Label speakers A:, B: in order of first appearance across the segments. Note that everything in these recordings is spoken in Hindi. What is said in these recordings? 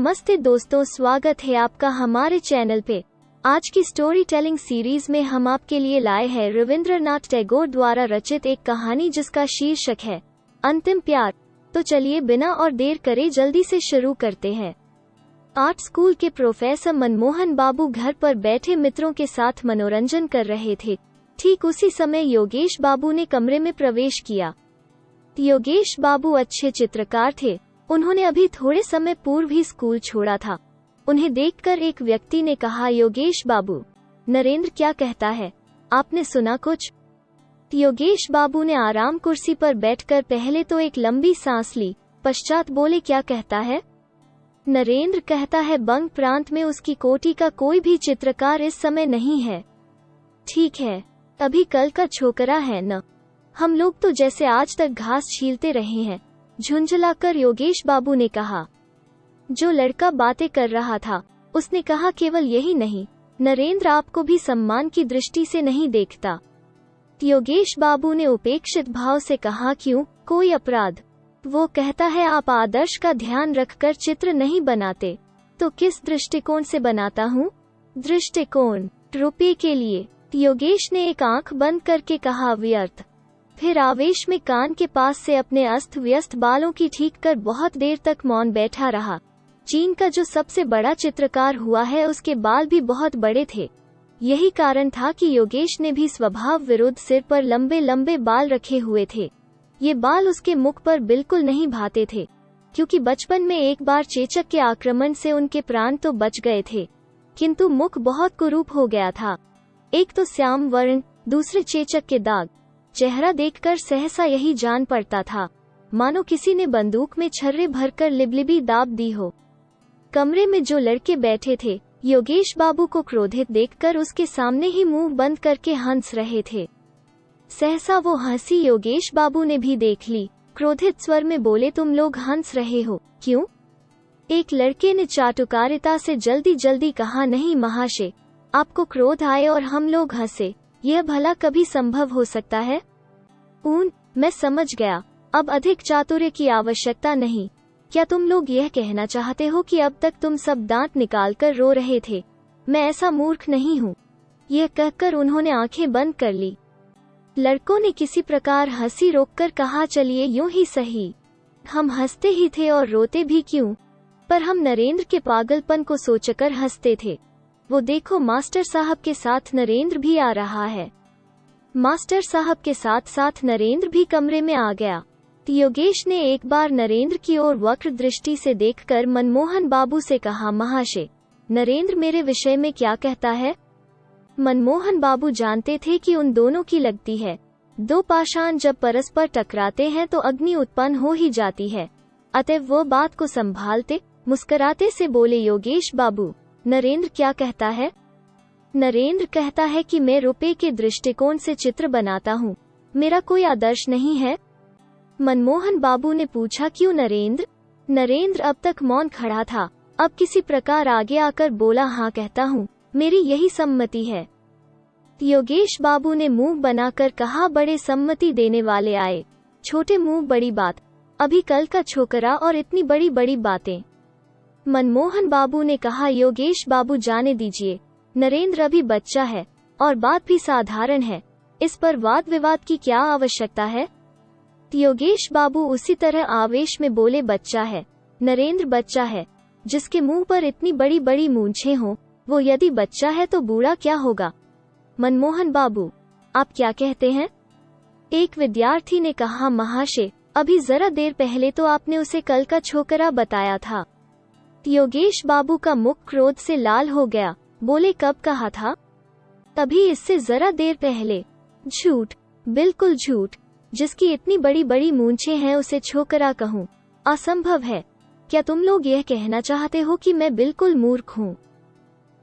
A: नमस्ते दोस्तों, स्वागत है आपका हमारे चैनल पे। आज की स्टोरी टेलिंग सीरीज में हम आपके लिए लाए हैं रविंद्रनाथ टैगोर द्वारा रचित एक कहानी जिसका शीर्षक है अंतिम प्यार। तो चलिए बिना और देर करे जल्दी से शुरू करते हैं। आर्ट स्कूल के प्रोफेसर मनमोहन बाबू घर पर बैठे मित्रों के साथ मनोरंजन कर रहे थे। ठीक उसी समय योगेश बाबू ने कमरे में प्रवेश किया। योगेश बाबू अच्छे चित्रकार थे। उन्होंने अभी थोड़े समय पूर्व ही स्कूल छोड़ा था। उन्हें देखकर एक व्यक्ति ने कहा, योगेश बाबू, नरेंद्र क्या कहता है, आपने सुना कुछ? योगेश बाबू ने आराम कुर्सी पर बैठकर पहले तो एक लंबी सांस ली, पश्चात बोले, क्या कहता है? नरेंद्र कहता है बंग प्रांत में उसकी कोटि का कोई भी चित्रकार इस समय नहीं है। ठीक है, अभी कल का छोकरा है न, हम लोग तो जैसे आज तक घास छीलते रहे हैं, झुंझलाकर योगेश बाबू ने कहा। जो लड़का बातें कर रहा था उसने कहा, केवल यही नहीं, नरेंद्र आपको भी सम्मान की दृष्टि से नहीं देखता। योगेश बाबू ने उपेक्षित भाव से कहा, क्यों, कोई अपराध? वो कहता है आप आदर्श का ध्यान रखकर चित्र नहीं बनाते। तो किस दृष्टिकोण से बनाता हूँ? दृष्टिकोण रुपये के लिए। योगेश ने एक आंख बंद करके कहा, व्यर्थ। फिर आवेश में कान के पास से अपने अस्त व्यस्त बालों की ठीक कर बहुत देर तक मौन बैठा रहा। चीन का जो सबसे बड़ा चित्रकार हुआ है उसके बाल भी बहुत बड़े थे। यही कारण था कि योगेश ने भी स्वभाव विरुद्ध सिर पर लंबे लंबे बाल रखे हुए थे। ये बाल उसके मुख पर बिल्कुल नहीं भाते थे, क्योंकि बचपन में एक बार चेचक के आक्रमण से उनके प्राण तो बच गए थे, किंतु मुख बहुत कुरूप हो गया था। एक तो श्याम वर्ण, दूसरे चेचक के दाग। चेहरा देखकर सहसा यही जान पड़ता था मानो किसी ने बंदूक में छर्रे भरकर लिबलिबी दाब दी हो। कमरे में जो लड़के बैठे थे योगेश बाबू को क्रोधित देखकर उसके सामने ही मुंह बंद करके हंस रहे थे। सहसा वो हंसी योगेश बाबू ने भी देख ली। क्रोधित स्वर में बोले, तुम लोग हंस रहे हो, क्यों? एक लड़के ने चाटुकारिता से जल्दी जल्दी कहा, नहीं महाशय, आपको क्रोध आए और हम लोग हंसे, यह भला कभी संभव हो सकता है? मैं समझ गया, अब अधिक चातुर्य की आवश्यकता नहीं। क्या तुम लोग यह कहना चाहते हो कि अब तक तुम सब दांत निकालकर रो रहे थे? मैं ऐसा मूर्ख नहीं हूँ। यह कहकर उन्होंने आंखें बंद कर ली। लड़कों ने किसी प्रकार हंसी रोककर कहा, चलिए यूं ही सही, हम हंसते ही थे और रोते भी क्यों, पर हम नरेंद्र के पागलपन को सोचकर हंसते थे। वो देखो, मास्टर साहब के साथ नरेंद्र भी आ रहा है। मास्टर साहब के साथ साथ नरेंद्र भी कमरे में आ गया। योगेश ने एक बार नरेंद्र की ओर वक्र दृष्टि से देखकर मनमोहन बाबू से कहा, महाशय, नरेंद्र मेरे विषय में क्या कहता है? मनमोहन बाबू जानते थे कि उन दोनों की लगती है। दो पाषाण जब परस्पर टकराते हैं तो अग्नि उत्पन्न हो ही जाती है। अतएव वो बात को संभालते मुस्कुराते से बोले, योगेश बाबू, नरेंद्र क्या कहता है? नरेंद्र कहता है कि मैं रुपये के दृष्टिकोण से चित्र बनाता हूँ, मेरा कोई आदर्श नहीं है। मनमोहन बाबू ने पूछा, क्यों नरेंद्र? नरेंद्र अब तक मौन खड़ा था, अब किसी प्रकार आगे आकर बोला, हाँ कहता हूँ, मेरी यही सम्मति है। योगेश बाबू ने मुंह बनाकर कहा, बड़े सम्मति देने वाले आए, छोटे मुंह बड़ी बात, अभी कल का छोकरा और इतनी बड़ी बड़ी बातें। मनमोहन बाबू ने कहा, योगेश बाबू जाने दीजिए, नरेंद्र अभी बच्चा है और बात भी साधारण है, इस पर वाद विवाद की क्या आवश्यकता है? योगेश बाबू उसी तरह आवेश में बोले, बच्चा है, नरेंद्र बच्चा है, जिसके मुंह पर इतनी बड़ी बड़ी मूंछें हों, वो यदि बच्चा है तो बूढ़ा क्या होगा? मनमोहन बाबू, आप क्या कहते हैं? एक विद्यार्थी ने कहा, महाशय, अभी जरा देर पहले तो आपने उसे कल का छोकरा बताया था। योगेश बाबू का मुख क्रोध से लाल हो गया। बोले, कब कहा था? तभी इससे जरा देर पहले। झूठ, बिल्कुल झूठ, जिसकी इतनी बड़ी बड़ी मूंछें हैं उसे छोकरा कहूँ, असंभव है। क्या तुम लोग यह कहना चाहते हो कि मैं बिल्कुल मूर्ख हूँ?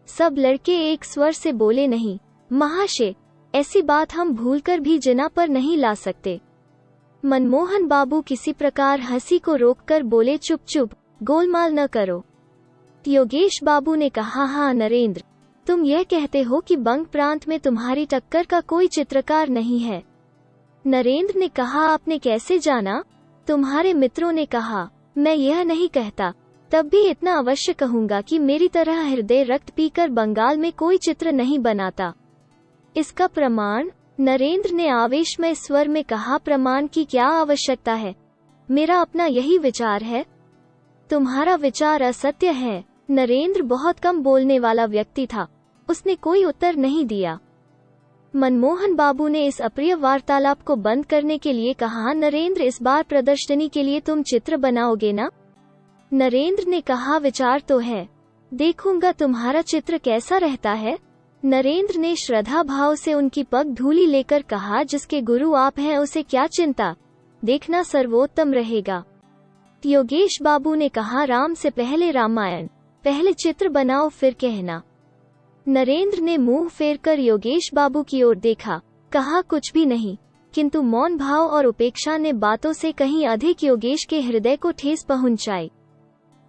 A: सब लड़के एक स्वर से बोले, नहीं महाशय, ऐसी बात हम भूलकर भी जिना पर नहीं ला सकते। मनमोहन बाबू किसी प्रकार हंसी को रोककर बोले, चुप चुप, गोलमाल न करो। योगेश बाबू ने कहा, हाँ नरेंद्र, तुम यह कहते हो कि बंग प्रांत में तुम्हारी टक्कर का कोई चित्रकार नहीं है। नरेंद्र ने कहा, आपने कैसे जाना? तुम्हारे मित्रों ने कहा। मैं यह नहीं कहता, तब भी इतना अवश्य कहूंगा कि मेरी तरह हृदय रक्त पीकर बंगाल में कोई चित्र नहीं बनाता। इसका प्रमाण? नरेंद्र ने आवेशमय स्वर में कहा। प्रमाण की क्या आवश्यकता है? मेरा अपना यही विचार है। तुम्हारा विचार असत्य है। नरेंद्र बहुत कम बोलने वाला व्यक्ति था। उसने कोई उत्तर नहीं दिया। मनमोहन बाबू ने इस अप्रिय वार्तालाप को बंद करने के लिए कहा, नरेंद्र, इस बार प्रदर्शनी के लिए तुम चित्र बनाओगे ना? नरेंद्र ने कहा, विचार तो है, देखूंगा तुम्हारा चित्र कैसा रहता है। नरेंद्र ने श्रद्धा भाव से उनकी पग धूली लेकर कहा, जिसके गुरु आप हैं उसे क्या चिंता, देखना सर्वोत्तम रहेगा। योगेश बाबू ने कहा, राम से पहले रामायण, पहले चित्र बनाओ फिर कहना। नरेंद्र ने मुंह फेरकर योगेश बाबू की ओर देखा, कहा, कुछ भी नहीं। किंतु मौन भाव और उपेक्षा ने बातों से कहीं अधिक योगेश के हृदय को ठेस पहुंचाई।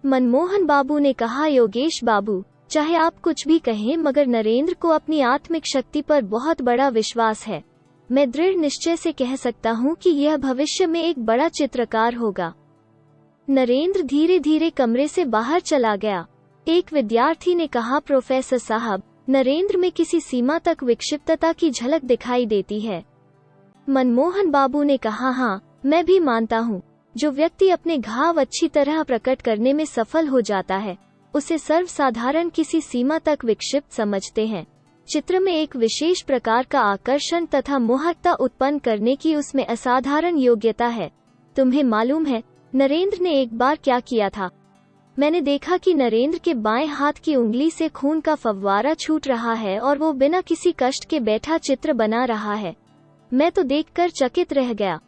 A: मनमोहन बाबू ने कहा, योगेश बाबू, चाहे आप कुछ भी कहें, मगर नरेंद्र को अपनी आत्मिक शक्ति पर बहुत बड़ा विश्वास है। मैं दृढ़ निश्चय से कह सकता हूं कि यह भविष्य में एक बड़ा चित्रकार होगा। नरेंद्र धीरे धीरे कमरे से बाहर चला गया। एक विद्यार्थी ने कहा, प्रोफेसर साहब, नरेंद्र में किसी सीमा तक विक्षिप्तता की झलक दिखाई देती है। मनमोहन बाबू ने कहा, हाँ, मैं भी मानता हूँ। जो व्यक्ति अपने घाव अच्छी तरह प्रकट करने में सफल हो जाता है, उसे सर्वसाधारण किसी सीमा तक विक्षिप्त समझते हैं। चित्र में एक विशेष प्रकार का आकर्षण तथा मोहकता उत्पन्न करने की उसमें असाधारण योग्यता है। तुम्हें मालूम है नरेंद्र ने एक बार क्या किया था? मैंने देखा कि नरेंद्र के बाएं हाथ की उंगली से खून का फव्वारा छूट रहा है और वो बिना किसी कष्ट के बैठा चित्र बना रहा है। मैं तो देखकर चकित रह गया।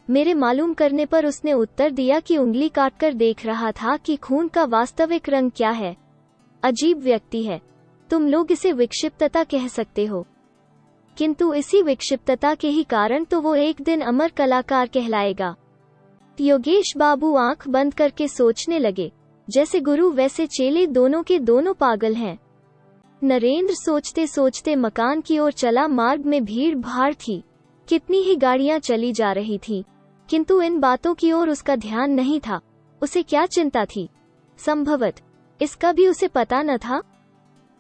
A: मेरे मालूम करने पर उसने उत्तर दिया कि उंगली काटकर देख रहा था कि खून का वास्तविक रंग क्या है। अजीब व्यक्ति है। तुम लोग इसे विक्षिप्तता कह सकते हो, किंतु इसी विक्षिप्तता के ही कारण तो वो एक दिन अमर कलाकार कहलाएगा। योगेश बाबू आंख बंद करके सोचने लगे। जैसे गुरु वैसे चेले, दोनों के दोनों पागल हैं। नरेंद्र सोचते सोचते मकान की ओर चला। मार्ग में भीड़ भाड़ थी, कितनी ही गाड़ियां चली जा रही थीं, किंतु इन बातों की ओर उसका ध्यान नहीं था। उसे क्या चिंता थी? संभवत इसका भी उसे पता न था।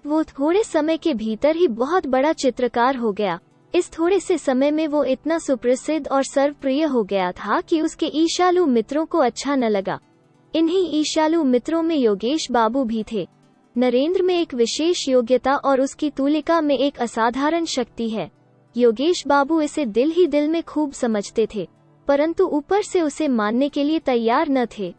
A: वो थोड़े समय के भीतर ही बहुत बड़ा चित्रकार हो गया। इस थोड़े से समय में वो इतना सुप्रसिद्ध और सर्वप्रिय हो गया था कि उसके ईर्ष्यालु मित्रों को अच्छा न लगा। इन्हीं ईर्ष्यालु मित्रों में योगेश बाबू भी थे। नरेंद्र में एक विशेष योग्यता और उसकी तुलिका में एक असाधारण शक्ति है। योगेश बाबू इसे दिल ही दिल में खूब समझते थे, परंतु ऊपर से उसे मानने के लिए तैयार न थे।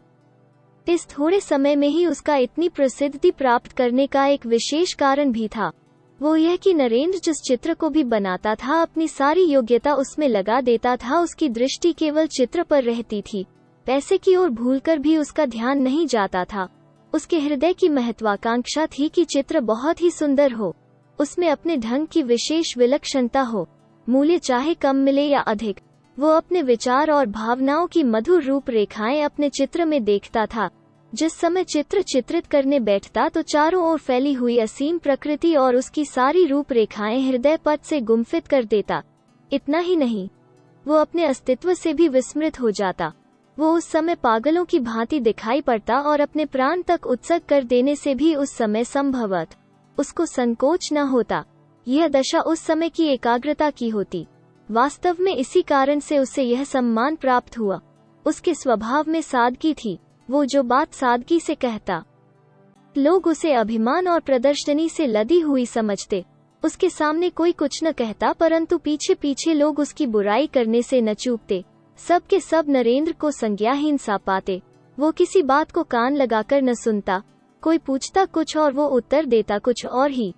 A: इस थोड़े समय में ही उसका इतनी प्रसिद्धि प्राप्त करने का एक विशेष कारण भी था। वो यह कि नरेंद्र जिस चित्र को भी बनाता था, अपनी सारी योग्यता उसमें लगा देता था। उसकी दृष्टि केवल चित्र पर रहती थी। पैसे की ओर भूलकर भी उसका ध्यान नहीं जाता था। उसके हृदय की महत्वाकांक्षा थी कि चित्र बहुत ही सुंदर हो, उसमें अपने ढंग की विशेष विलक्षणता हो, मूल्य चाहे कम मिले या अधिक। वो अपने विचार और भावनाओं की मधुर रूप रेखाएं अपने चित्र में देखता था। जिस समय चित्र चित्रित करने बैठता तो चारों ओर फैली हुई असीम प्रकृति और उसकी सारी रूप रेखाएं हृदय पथ से गुम्फित कर देता। इतना ही नहीं, वो अपने अस्तित्व से भी विस्मृत हो जाता। वो उस समय पागलों की भांति दिखाई पड़ता और अपने प्राण तक उत्सर्ग कर देने से भी उस समय संभवत उसको संकोच न होता। यह दशा उस समय की एकाग्रता की होती। वास्तव में इसी कारण से उसे यह सम्मान प्राप्त हुआ। उसके स्वभाव में सादगी थी। वो जो बात सादगी से कहता, लोग उसे अभिमान और प्रदर्शनी से लदी हुई समझते। उसके सामने कोई कुछ न कहता, परंतु पीछे पीछे लोग उसकी बुराई करने से न चूकते। सब के सब नरेंद्र को संज्ञाहीन सा पाते। वो किसी बात को कान लगाकर न सुनता। कोई पूछता कुछ और वो उत्तर देता कुछ और ही।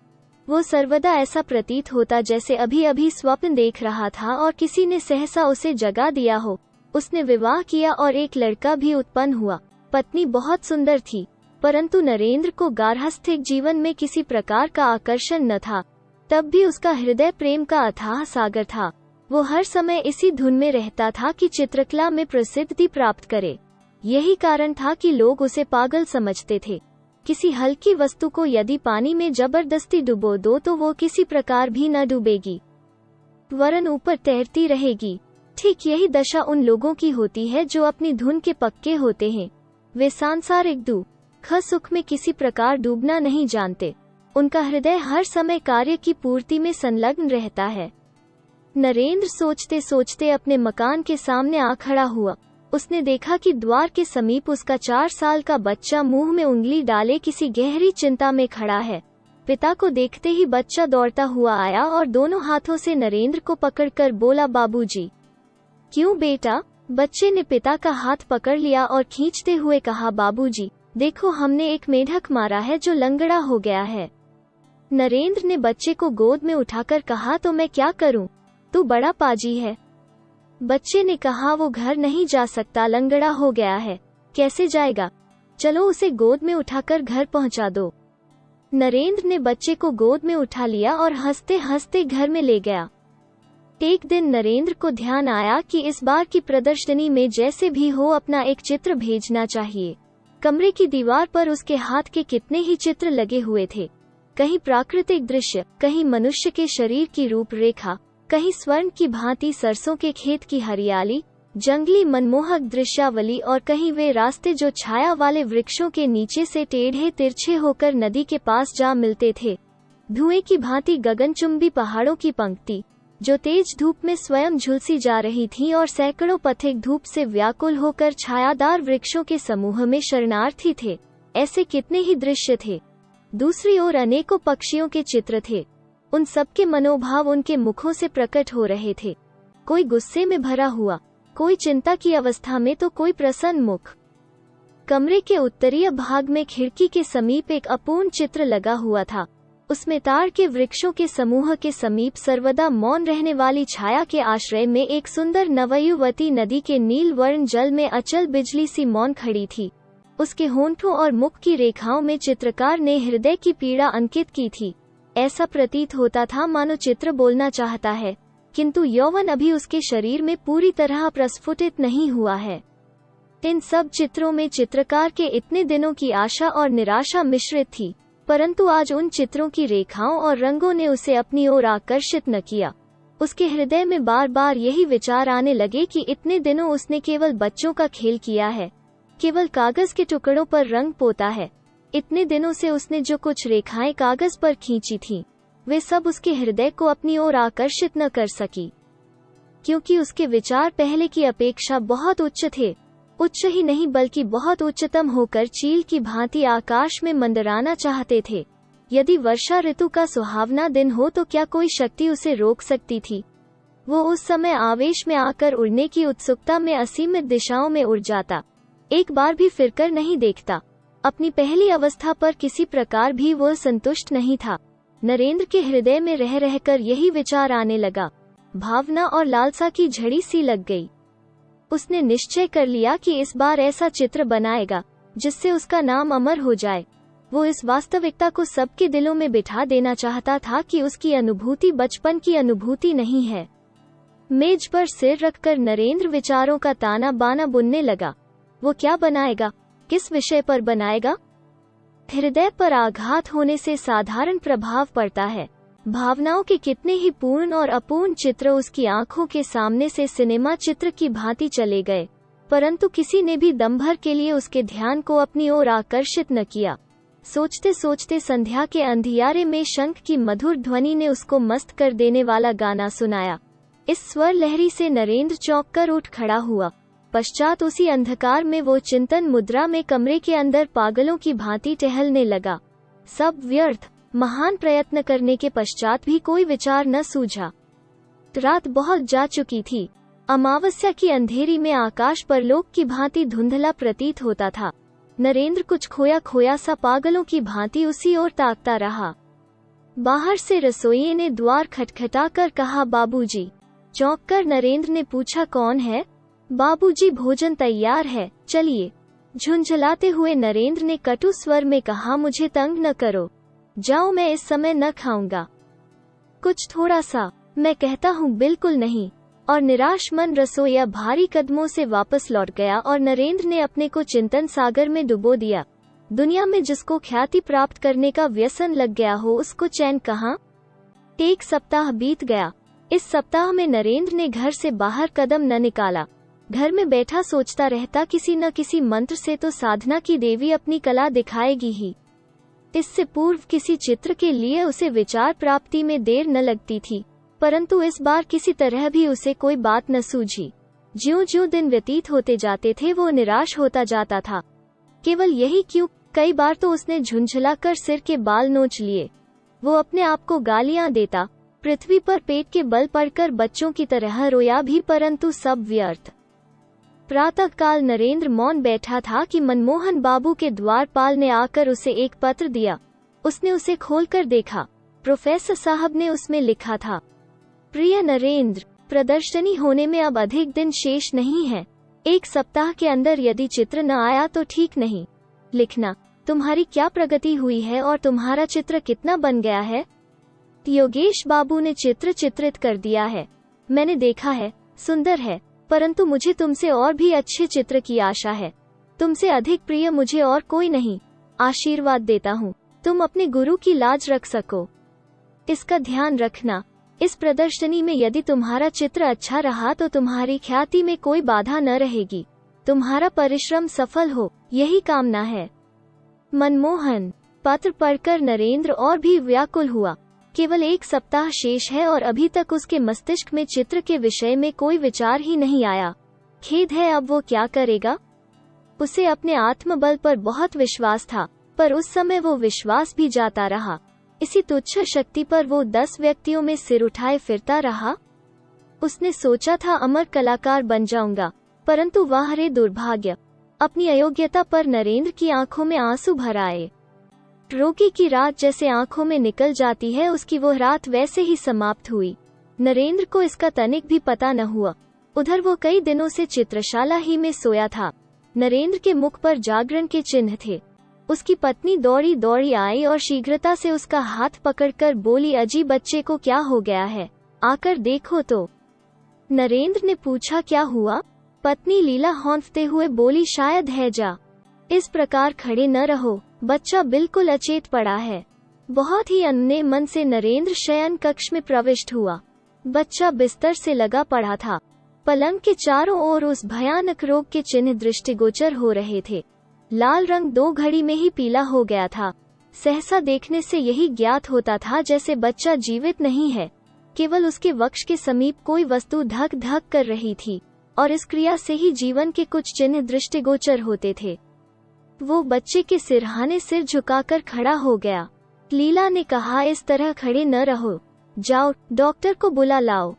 A: वो सर्वदा ऐसा प्रतीत होता जैसे अभी अभी स्वप्न देख रहा था और किसी ने सहसा उसे जगा दिया हो। उसने विवाह किया और एक लड़का भी उत्पन्न हुआ। पत्नी बहुत सुंदर थी, परंतु नरेंद्र को गार्हस्थ्यिक जीवन में किसी प्रकार का आकर्षण न था। तब भी उसका हृदय प्रेम का अथाह सागर था। वो हर समय इसी धुन में रहता था कि चित्रकला में प्रसिद्धि प्राप्त करे। यही कारण था कि लोग उसे पागल समझते थे। किसी हल्की वस्तु को यदि पानी में जबरदस्ती डुबो दो तो वो किसी प्रकार भी न डूबेगी, वरन ऊपर तैरती रहेगी। ठीक यही दशा उन लोगों की होती है जो अपनी धुन के पक्के होते हैं। वे सांसारिक ख सुख में किसी प्रकार डूबना नहीं जानते। उनका हृदय हर समय कार्य की पूर्ति में संलग्न रहता है। नरेंद्र सोचते सोचते अपने मकान के सामने आ खड़ा हुआ। उसने देखा कि द्वार के समीप उसका 4 साल का बच्चा मुंह में उंगली डाले किसी गहरी चिंता में खड़ा है। पिता को देखते ही बच्चा दौड़ता हुआ आया और दोनों हाथों से नरेंद्र को पकड़कर बोला, बाबूजी। क्यों बेटा? बच्चे ने पिता का हाथ पकड़ लिया और खींचते हुए कहा, बाबूजी, देखो हमने एक मेढक मारा है जो लंगड़ा हो गया है। नरेंद्र ने बच्चे को गोद में उठाकर कहा, तो मैं क्या करूं? तू बड़ा पाजी है। बच्चे ने कहा, वो घर नहीं जा सकता, लंगड़ा हो गया है। कैसे जाएगा? चलो उसे गोद में उठाकर घर पहुंचा दो। नरेंद्र ने बच्चे को गोद में उठा लिया और हंसते हंसते घर में ले गया। एक दिन नरेंद्र को ध्यान आया कि इस बार की प्रदर्शनी में जैसे भी हो अपना एक चित्र भेजना चाहिए। कमरे की दीवार पर उसके हाथ के कितने ही चित्र लगे हुए थे। कहीं प्राकृतिक दृश्य, कहीं मनुष्य के शरीर की रूपरेखा, कहीं स्वर्ण की भांति सरसों के खेत की हरियाली, जंगली मनमोहक दृश्यावली और कहीं वे रास्ते जो छाया वाले वृक्षों के नीचे से टेढ़े तिरछे होकर नदी के पास जा मिलते थे। धुएं की भांति गगनचुंबी पहाड़ों की पंक्ति जो तेज धूप में स्वयं झुलसी जा रही थी और सैकड़ों पथिक धूप से व्याकुल होकर छायादार वृक्षों के समूह में शरणार्थी थे। ऐसे कितने ही दृश्य थे। दूसरी ओर अनेकों पक्षियों के चित्र थे। उन सबके मनोभाव उनके मुखों से प्रकट हो रहे थे। कोई गुस्से में भरा हुआ, कोई चिंता की अवस्था में, तो कोई प्रसन्न मुख। कमरे के उत्तरीय भाग में खिड़की के समीप एक अपूर्ण चित्र लगा हुआ था। उसमें ताड़ के वृक्षों के समूह के समीप सर्वदा मौन रहने वाली छाया के आश्रय में एक सुंदर नवयुवती नदी के नील वर्ण जल में अचल बिजली सी मौन खड़ी थी। उसके होंठों और मुख की रेखाओं में चित्रकार ने हृदय की पीड़ा अंकित की थी। ऐसा प्रतीत होता था मानो चित्र बोलना चाहता है, किंतु यौवन अभी उसके शरीर में पूरी तरह प्रस्फुटित नहीं हुआ है। इन सब चित्रों में चित्रकार के इतने दिनों की आशा और निराशा मिश्रित थी, परंतु आज उन चित्रों की रेखाओं और रंगों ने उसे अपनी ओर आकर्षित न किया। उसके हृदय में बार बार यही विचार आने लगे कि इतने दिनों उसने केवल बच्चों का खेल किया है, केवल कागज के टुकड़ों पर रंग पोता है। इतने दिनों से उसने जो कुछ रेखाएं कागज पर खींची थीं, वे सब उसके हृदय को अपनी ओर आकर्षित न कर सकी, क्योंकि उसके विचार पहले की अपेक्षा बहुत उच्च थे। उच्च ही नहीं बल्कि बहुत उच्चतम होकर चील की भांति आकाश में मंडराना चाहते थे। यदि वर्षा ऋतु का सुहावना दिन हो तो क्या कोई शक्ति उसे रोक सकती थी? वो उस समय आवेश में आकर उड़ने की उत्सुकता में असीमित दिशाओं में उड़ जाता, एक बार भी फिरकर नहीं देखता। अपनी पहली अवस्था पर किसी प्रकार भी वो संतुष्ट नहीं था। नरेंद्र के हृदय में रह रहकर यही विचार आने लगा। भावना और लालसा की झड़ी सी लग गई। उसने निश्चय कर लिया कि इस बार ऐसा चित्र बनाएगा जिससे उसका नाम अमर हो जाए। वो इस वास्तविकता को सबके दिलों में बिठा देना चाहता था कि उसकी अनुभूति बचपन की अनुभूति नहीं है। मेज पर सिर रखकर नरेंद्र विचारों का ताना बाना बुनने लगा। वो क्या बनाएगा? किस विषय पर बनाएगा? हृदय पर आघात होने से साधारण प्रभाव पड़ता है। भावनाओं के कितने ही पूर्ण और अपूर्ण चित्र उसकी आंखों के सामने से सिनेमा चित्र की भांति चले गए, परंतु किसी ने भी दम भर के लिए उसके ध्यान को अपनी ओर आकर्षित न किया। सोचते सोचते संध्या के अंधियारे में शंख की मधुर ध्वनि ने उसको मस्त कर देने वाला गाना सुनाया। इस स्वर लहरी से नरेंद्र चौंक कर उठ खड़ा हुआ। पश्चात उसी अंधकार में वो चिंतन मुद्रा में कमरे के अंदर पागलों की भांति टहलने लगा। सब व्यर्थ। महान प्रयत्न करने के पश्चात भी कोई विचार न सूझा। रात बहुत जा चुकी थी। अमावस्या की अंधेरी में आकाश परलोक की भांति धुंधला प्रतीत होता था। नरेंद्र कुछ खोया खोया सा पागलों की भांति उसी ओर ताकता रहा। बाहर से रसोइये ने द्वार खटखटाकर कहा, बाबूजी। चौंककर नरेंद्र ने पूछा, कौन है? बाबूजी, भोजन तैयार है, चलिए। झुंझलाते हुए नरेंद्र ने कटु स्वर में कहा, मुझे तंग न करो, जाओ, मैं इस समय न खाऊंगा। कुछ थोड़ा सा, मैं कहता हूँ बिल्कुल नहीं। और निराश मन रसोइया भारी कदमों से वापस लौट गया और नरेंद्र ने अपने को चिंतन सागर में डुबो दिया। दुनिया में जिसको ख्याति प्राप्त करने का व्यसन लग गया हो उसको चैन कहाँ। एक सप्ताह बीत गया। इस सप्ताह में नरेंद्र ने घर से बाहर कदम न निकाला। घर में बैठा सोचता रहता किसी न किसी मंत्र से तो साधना की देवी अपनी कला दिखाएगी ही। इससे पूर्व किसी चित्र के लिए उसे विचार प्राप्ति में देर न लगती थी, परंतु इस बार किसी तरह भी उसे कोई बात न सूझी। ज्यों-ज्यों दिन व्यतीत होते जाते थे वो निराश होता जाता था। केवल यही क्यों, कई बार तो उसने झुंझला कर सिर के बाल नोच लिए। वो अपने आप को गालियां देता, पृथ्वी पर पेट के बल पड़कर बच्चों की तरह रोया भी, परंतु सब व्यर्थ। प्रातःकाल नरेंद्र मौन बैठा था कि मनमोहन बाबू के द्वारपाल ने आकर उसे एक पत्र दिया। उसने उसे खोलकर देखा। प्रोफेसर साहब ने उसमें लिखा था, प्रिय नरेंद्र, प्रदर्शनी होने में अब अधिक दिन शेष नहीं है। 1 सप्ताह के अंदर यदि चित्र न आया तो ठीक नहीं। लिखना, तुम्हारी क्या प्रगति हुई है और तुम्हारा चित्र कितना बन गया है। योगेश बाबू ने चित्र चित्रित कर दिया है। मैंने देखा है, सुंदर है, परंतु मुझे तुमसे और भी अच्छे चित्र की आशा है। तुमसे अधिक प्रिय मुझे और कोई नहीं। आशीर्वाद देता हूँ, तुम अपने गुरु की लाज रख सको। इसका ध्यान रखना, इस प्रदर्शनी में यदि तुम्हारा चित्र अच्छा रहा तो तुम्हारी ख्याति में कोई बाधा न रहेगी। तुम्हारा परिश्रम सफल हो, यही कामना है। मनमोहन। पत्र पढ़कर नरेंद्र और भी व्याकुल हुआ। केवल 1 सप्ताह शेष है और अभी तक उसके मस्तिष्क में चित्र के विषय में कोई विचार ही नहीं आया। खेद है, अब वो क्या करेगा। उसे अपने आत्मबल पर बहुत विश्वास था, पर उस समय वो विश्वास भी जाता रहा। इसी तुच्छ शक्ति पर वो 10 व्यक्तियों में सिर उठाए फिरता रहा। उसने सोचा था अमर कलाकार बन जाऊंगा, परंतु वाह रे दुर्भाग्य, अपनी अयोग्यता पर नरेंद्र की आंखों में आंसू भर आए। रोगी की रात जैसे आंखों में निकल जाती है, उसकी वो रात वैसे ही समाप्त हुई। नरेंद्र को इसका तनिक भी पता न हुआ। उधर वो कई दिनों से चित्रशाला ही में सोया था। नरेंद्र के मुख पर जागरण के चिन्ह थे। उसकी पत्नी दौड़ी दौड़ी आई और शीघ्रता से उसका हाथ पकड़कर बोली, अजी बच्चे को क्या हो गया है, आकर देखो तो। नरेंद्र ने पूछा, क्या हुआ। पत्नी लीला हौंफते हुए बोली, शायद हैजा। इस प्रकार खड़े न रहो, बच्चा बिल्कुल अचेत पड़ा है। बहुत ही अन्य मन से नरेंद्र शयन कक्ष में प्रविष्ट हुआ। बच्चा बिस्तर से लगा पड़ा था। पलंग के चारों ओर उस भयानक रोग के चिन्ह दृष्टिगोचर हो रहे थे। लाल रंग 2 घड़ी में ही पीला हो गया था। सहसा देखने से यही ज्ञात होता था जैसे बच्चा जीवित नहीं है, केवल उसके वक्ष के समीप कोई वस्तु धक धक कर रही थी और इस क्रिया से ही जीवन के कुछ चिन्ह दृष्टिगोचर होते थे। वो बच्चे के सिरहाने सिर झुकाकर खड़ा हो गया। लीला ने कहा, इस तरह खड़े न रहो, जाओ डॉक्टर को बुला लाओ।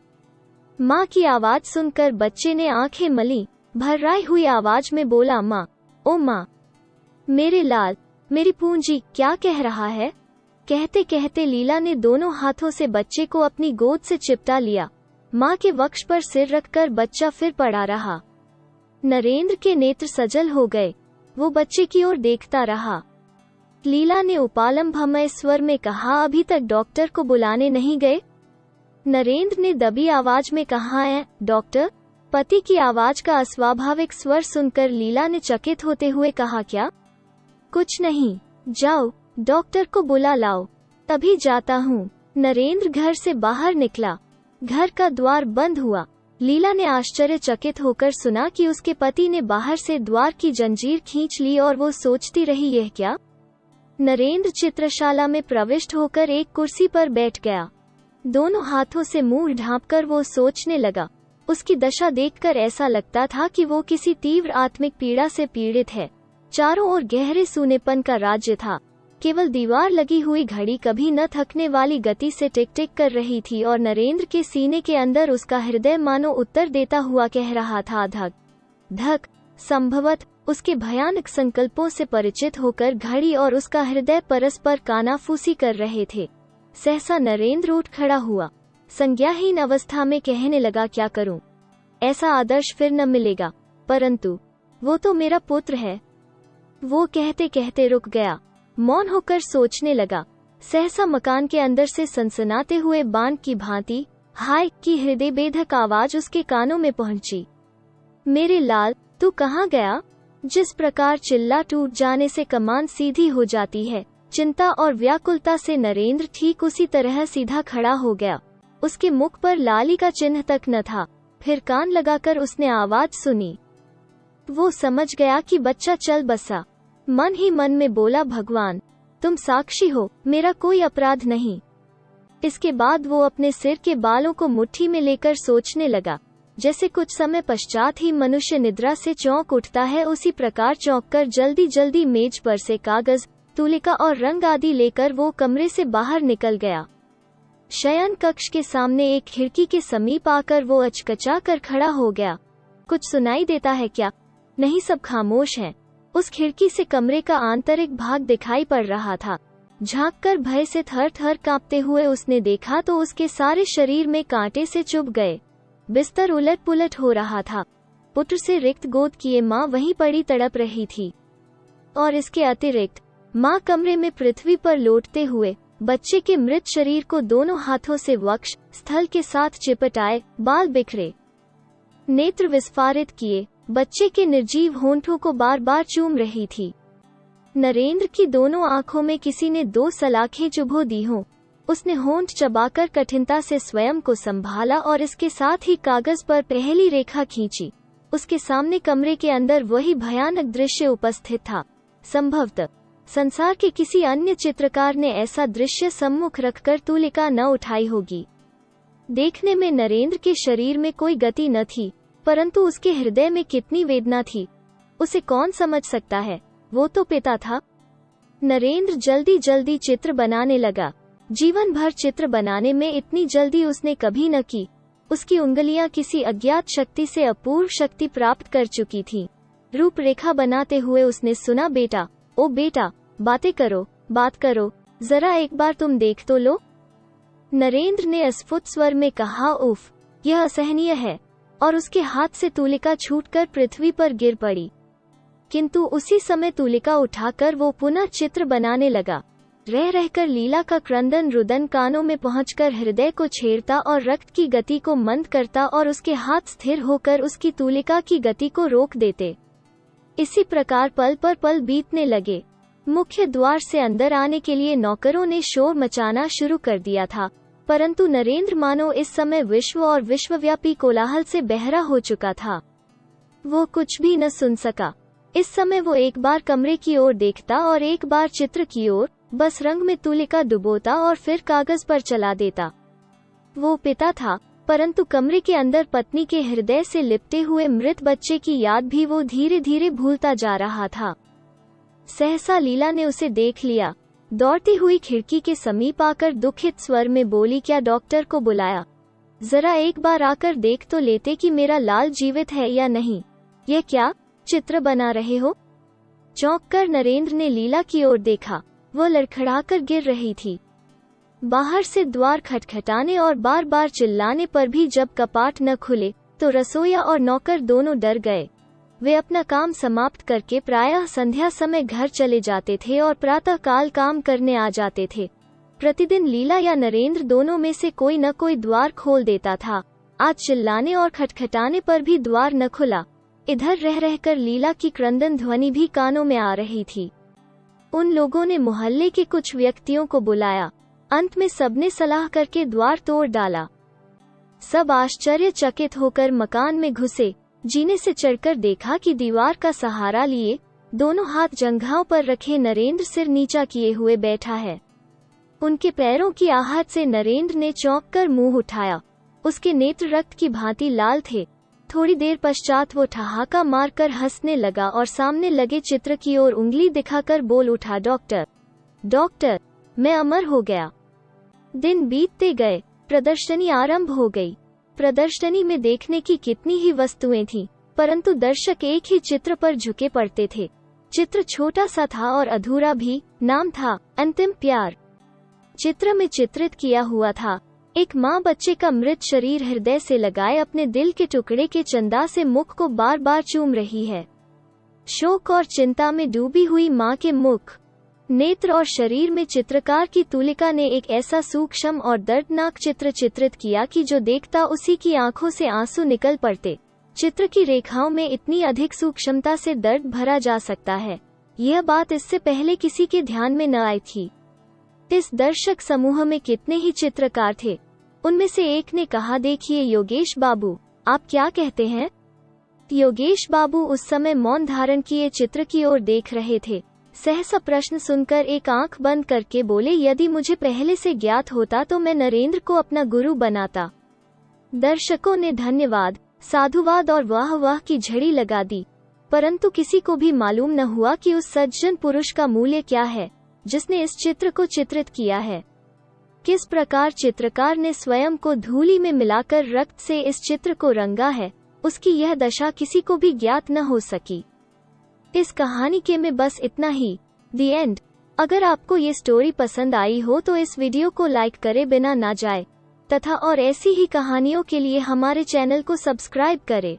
A: माँ की आवाज सुनकर बच्चे ने आंखें मली, भर्राई हुई आवाज में बोला, माँ, ओ माँ, मेरे लाल, मेरी पूंजी, क्या कह रहा है। कहते कहते लीला ने दोनों हाथों से बच्चे को अपनी गोद से चिपटा लिया। माँ के वक्ष पर सिर रखकर बच्चा फिर पड़ा रहा। नरेंद्र के नेत्र सजल हो गए। वो बच्चे की ओर देखता रहा। लीला ने उपालंभमय स्वर में कहा, अभी तक डॉक्टर को बुलाने नहीं गए। नरेंद्र ने दबी आवाज में कहा, है डॉक्टर। पति की आवाज का अस्वाभाविक स्वर सुनकर लीला ने चकित होते हुए कहा, क्या। कुछ नहीं, जाओ डॉक्टर को बुला लाओ। तभी जाता हूँ। नरेंद्र घर से बाहर निकला। घर का द्वार बंद हुआ। लीला ने आश्चर्यचकित होकर सुना कि उसके पति ने बाहर से द्वार की जंजीर खींच ली और वो सोचती रही, यह क्या। नरेंद्र चित्रशाला में प्रविष्ट होकर एक कुर्सी पर बैठ गया। दोनों हाथों से मुंह ढांपकर वो सोचने लगा। उसकी दशा देखकर ऐसा लगता था कि वो किसी तीव्र आत्मिक पीड़ा से पीड़ित है। चारों ओर गहरे सूनेपन का राज्य था। केवल दीवार लगी हुई घड़ी कभी न थकने वाली गति से टिक टिक कर रही थी और नरेंद्र के सीने के अंदर उसका हृदय मानो उत्तर देता हुआ कह रहा था, धक धक। संभवत उसके भयानक संकल्पों से परिचित होकर घड़ी और उसका हृदय परस्पर कानाफूसी कर रहे थे। सहसा नरेंद्र उठ खड़ा हुआ। संज्ञाहीन अवस्था में कहने लगा, क्या करूं, ऐसा आदर्श फिर न मिलेगा, परंतु वो तो मेरा पुत्र है। वो कहते कहते रुक गया, मौन होकर सोचने लगा। सहसा मकान के अंदर से सनसनाते हुए बाण की भांति हाय की हृदय बेधक आवाज उसके कानों में पहुंची। मेरे लाल, तू कहाँ गया। जिस प्रकार चिल्ला टूट जाने से कमान सीधी हो जाती है, चिंता और व्याकुलता से नरेंद्र ठीक उसी तरह सीधा खड़ा हो गया। उसके मुख पर लाली का चिन्ह तक न था। फिर कान लगाकर उसने आवाज सुनी। वो समझ गया कि बच्चा चल बसा। मन ही मन में बोला, भगवान तुम साक्षी हो, मेरा कोई अपराध नहीं। इसके बाद वो अपने सिर के बालों को मुट्ठी में लेकर सोचने लगा। जैसे कुछ समय पश्चात ही मनुष्य निद्रा से चौंक उठता है, उसी प्रकार चौंक कर जल्दी जल्दी मेज पर से कागज, तुलिका और रंग आदि लेकर वो कमरे से बाहर निकल गया। शयन कक्ष के सामने एक खिड़की के समीप आकर वो अचकचा कर खड़ा हो गया। कुछ सुनाई देता है क्या? नहीं, सब खामोश हैं। उस खिड़की से कमरे का आंतरिक भाग दिखाई पड़ रहा था। झांककर भय से थर थर कांपते हुए उसने देखा तो उसके सारे शरीर में कांटे से चुभ गए। बिस्तर उलट पुलट हो रहा था। पुत्र से रिक्त गोद किए माँ वहीं पड़ी तड़प रही थी, और इसके अतिरिक्त माँ कमरे में पृथ्वी पर लौटते हुए बच्चे के मृत शरीर को दोनों हाथों से वक्ष स्थल के साथ चिपटाए, बाल बिखरे, नेत्र विस्फारित किए, बच्चे के निर्जीव होंठों को बार बार चूम रही थी। नरेंद्र की दोनों आंखों में किसी ने 2 सलाखें चुभो दी हों। उसने होंठ चबाकर कठिनता से स्वयं को संभाला और इसके साथ ही कागज पर पहली रेखा खींची। उसके सामने कमरे के अंदर वही भयानक दृश्य उपस्थित था। संभवतः संसार के किसी अन्य चित्रकार ने ऐसा दृश्य सम्मुख रखकर तुलिका न उठाई होगी। देखने में नरेंद्र के शरीर में कोई गति न थी, परंतु उसके हृदय में कितनी वेदना थी, उसे कौन समझ सकता है। वो तो पिता था। नरेंद्र जल्दी जल्दी चित्र बनाने लगा। जीवन भर चित्र बनाने में इतनी जल्दी उसने कभी न की। उसकी उंगलियां किसी अज्ञात शक्ति से अपूर्व शक्ति प्राप्त कर चुकी थीं। रूपरेखा बनाते हुए उसने सुना, बेटा, ओ बेटा, बात करो, जरा एक बार तुम देख तो लो। नरेंद्र ने अस्फुट स्वर में कहा, उफ, यह असहनीय है, और उसके हाथ से तुलिका छूटकर पृथ्वी पर गिर पड़ी। किंतु उसी समय तुलिका उठाकर वो पुनः चित्र बनाने लगा। रह रहकर लीला का क्रंदन रुदन कानों में पहुंचकर हृदय को छेड़ता और रक्त की गति को मंद करता और उसके हाथ स्थिर होकर उसकी तुलिका की गति को रोक देते। इसी प्रकार पल पर पल बीतने लगे। मुख्य द्वार से अंदर आने के लिए नौकरों ने शोर मचाना शुरू कर दिया था, परंतु नरेंद्र मानो इस समय विश्व और विश्वव्यापी कोलाहल से बहरा हो चुका था। वो कुछ भी न सुन सका। इस समय वो एक बार कमरे की ओर देखता और एक बार चित्र की ओर, बस रंग में तुलिका डुबोता और फिर कागज पर चला देता। वो पिता था, परंतु कमरे के अंदर पत्नी के हृदय से लिपटे हुए मृत बच्चे की याद भी वो धीरे धीरे भूलता जा रहा था। सहसा लीला ने उसे देख लिया। दौड़ती हुई खिड़की के समीप आकर दुखित स्वर में बोली, क्या डॉक्टर को बुलाया? जरा एक बार आकर देख तो लेते कि मेरा लाल जीवित है या नहीं। यह क्या चित्र बना रहे हो? चौंक कर नरेंद्र ने लीला की ओर देखा। वो लड़खड़ाकर गिर रही थी। बाहर से द्वार खटखटाने और बार बार चिल्लाने पर भी जब कपाट न खुले तो रसोइया और नौकर दोनों डर गए। वे अपना काम समाप्त करके प्रायः संध्या समय घर चले जाते थे और प्रातः काल काम करने आ जाते थे। प्रतिदिन लीला या नरेंद्र दोनों में से कोई न कोई द्वार खोल देता था। आज चिल्लाने और खटखटाने पर भी द्वार न खुला। इधर रह रहकर लीला की क्रंदन ध्वनि भी कानों में आ रही थी। उन लोगों ने मोहल्ले के कुछ व्यक्तियों को बुलाया। अंत में सबने सलाह करके द्वार तोड़ डाला। सब आश्चर्यचकित होकर मकान में घुसे। जीने से चढ़कर देखा कि दीवार का सहारा लिए, दोनों हाथ जंघाओं पर रखे नरेंद्र सिर नीचा किए हुए बैठा है। उनके पैरों की आहट से नरेंद्र ने चौंक कर मुंह उठाया। उसके नेत्र रक्त की भांति लाल थे। थोड़ी देर पश्चात वो ठहाका मारकर हंसने लगा और सामने लगे चित्र की ओर उंगली दिखाकर बोल उठा, डॉक्टर, मैं अमर हो गया। दिन बीतते गए। प्रदर्शनी आरंभ हो गई। प्रदर्शनी में देखने की कितनी ही वस्तुएं थीं, परंतु दर्शक एक ही चित्र पर झुके पड़ते थे। चित्र छोटा सा था और अधूरा भी। नाम था अंतिम प्यार। चित्र में चित्रित किया हुआ था एक माँ बच्चे का मृत शरीर हृदय से लगाए अपने दिल के टुकड़े के चंदा से मुख को बार बार चूम रही है। शोक और चिंता में डूबी हुई माँ के मुख, नेत्र और शरीर में चित्रकार की तुलिका ने एक ऐसा सूक्ष्म और दर्दनाक चित्र चित्रित किया कि जो देखता उसी की आंखों से आंसू निकल पड़ते। चित्र की रेखाओं में इतनी अधिक सूक्ष्मता से दर्द भरा जा सकता है, यह बात इससे पहले किसी के ध्यान में न आई थी। इस दर्शक समूह में कितने ही चित्रकार थे। उनमें से एक ने कहा, देखिए योगेश बाबू, आप क्या कहते हैं? योगेश बाबू उस समय मौन धारण किए चित्र की ओर देख रहे थे। सहसा प्रश्न सुनकर एक आंख बंद करके बोले, यदि मुझे पहले से ज्ञात होता तो मैं नरेंद्र को अपना गुरु बनाता। दर्शकों ने धन्यवाद, साधुवाद और वाह वाह की झड़ी लगा दी, परंतु किसी को भी मालूम न हुआ कि उस सज्जन पुरुष का मूल्य क्या है जिसने इस चित्र को चित्रित किया है। किस प्रकार चित्रकार ने स्वयं को धूलि में मिलाकर रक्त से इस चित्र को रंगा है, उसकी यह दशा किसी को भी ज्ञात न हो सकी। इस कहानी के में बस इतना ही। दी एंड। अगर आपको ये स्टोरी पसंद आई हो तो इस वीडियो को लाइक करे बिना ना जाए, तथा और ऐसी ही कहानियों के लिए हमारे चैनल को सब्सक्राइब करें।